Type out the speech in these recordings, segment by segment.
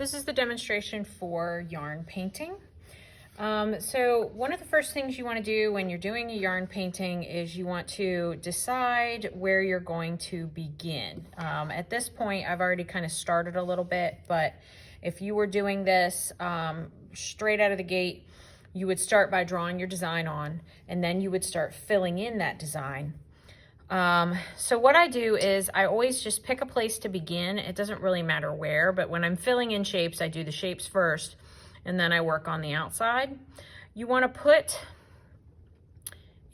This is the demonstration for yarn painting. So one of the first things you want to do when you're doing a yarn painting is you want to decide where you're going to begin. At this point, I've already kind of started a little bit, but if you were doing this straight out of the gate, you would start by drawing your design on, and then you would start filling in that design. So what I do is I always just pick a place to begin. It doesn't really matter where, but when I'm filling in shapes, I do the shapes first and then I work on the outside. You want to put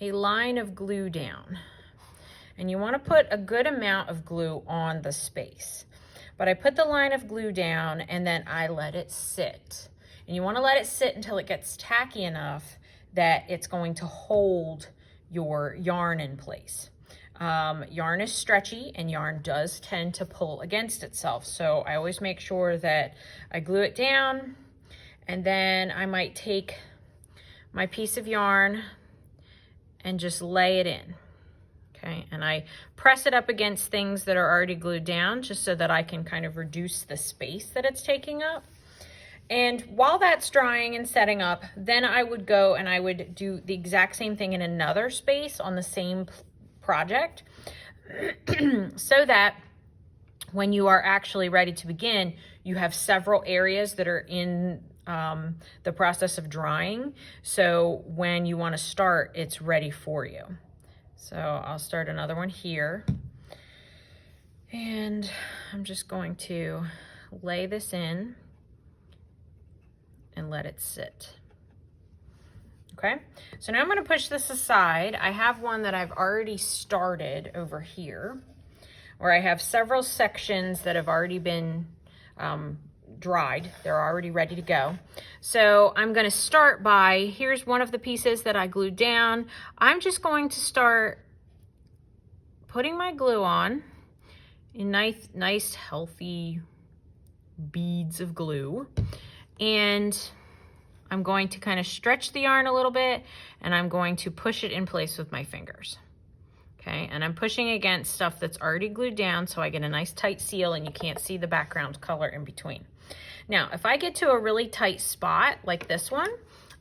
a line of glue down, and you want to put a good amount of glue on the space. But I put the line of glue down and then I let it sit. And you want to let it sit until it gets tacky enough that it's going to hold your yarn in place. Yarn is stretchy and yarn does tend to pull against itself. So I always make sure that I glue it down, and then I might take my piece of yarn and just lay it in. Okay, and I press it up against things that are already glued down just so that I can kind of reduce the space that it's taking up. And while that's drying and setting up, then I would go and I would do the exact same thing in another space on the same project so that when you are actually ready to begin, you have several areas that are in the process of drying. So when you want to start, it's ready for you. So I'll start another one here. And I'm just going to lay this in and let it sit. Okay, so now I'm going to push this aside. I have one that I've already started over here, where I have several sections that have already been dried. They're already ready to go. So I'm going to start by, here's one of the pieces that I glued down. I'm just going to start putting my glue on in nice healthy beads of glue, and I'm going to kind of stretch the yarn a little bit, and I'm going to push it in place with my fingers. Okay, and I'm pushing against stuff that's already glued down so I get a nice tight seal and you can't see the background color in between. Now, if I get to a really tight spot like this one,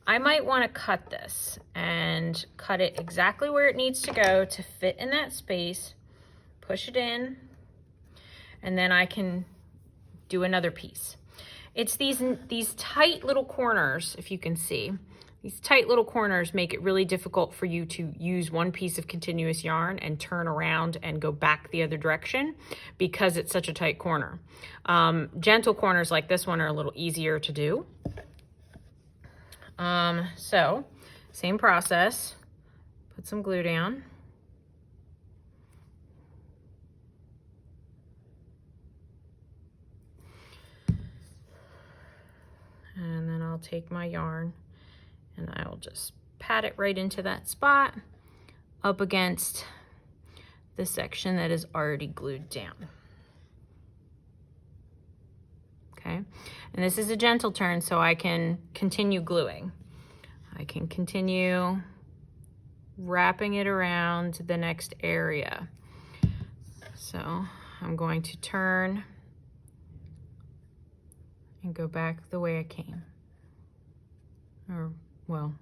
I might want to cut this and cut it exactly where it needs to go to fit in that space, push it in, and then I can do another piece. It's these tight little corners, if you can see. These tight little corners make it really difficult for you to use one piece of continuous yarn and turn around and go back the other direction because it's such a tight corner. Gentle corners like this one are a little easier to do. So, same process. Put some glue down. And then I'll take my yarn and I will just pat it right into that spot up against the section that is already glued down. Okay, and this is a gentle turn so I can continue gluing. I can continue wrapping it around the next area. So I'm going to turn and go back the way I came, or well,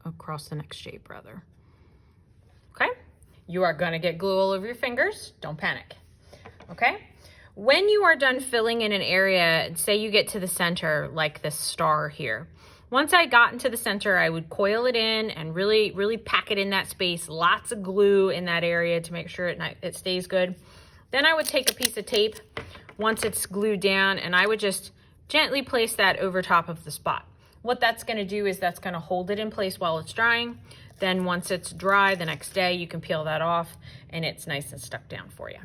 across the next shape rather. Okay, you are gonna get glue all over your fingers. Don't panic. Okay, when you are done filling in an area, say you get to the center like this star here. Once I got into the center, I would coil it in and really pack it in that space. Lots of glue in that area to make sure it stays good. Then I would take a piece of tape once it's glued down, and I would just gently place that over top of the spot. What that's going to do is that's going to hold it in place while it's drying. Then once it's dry the next day, you can peel that off and it's nice and stuck down for you.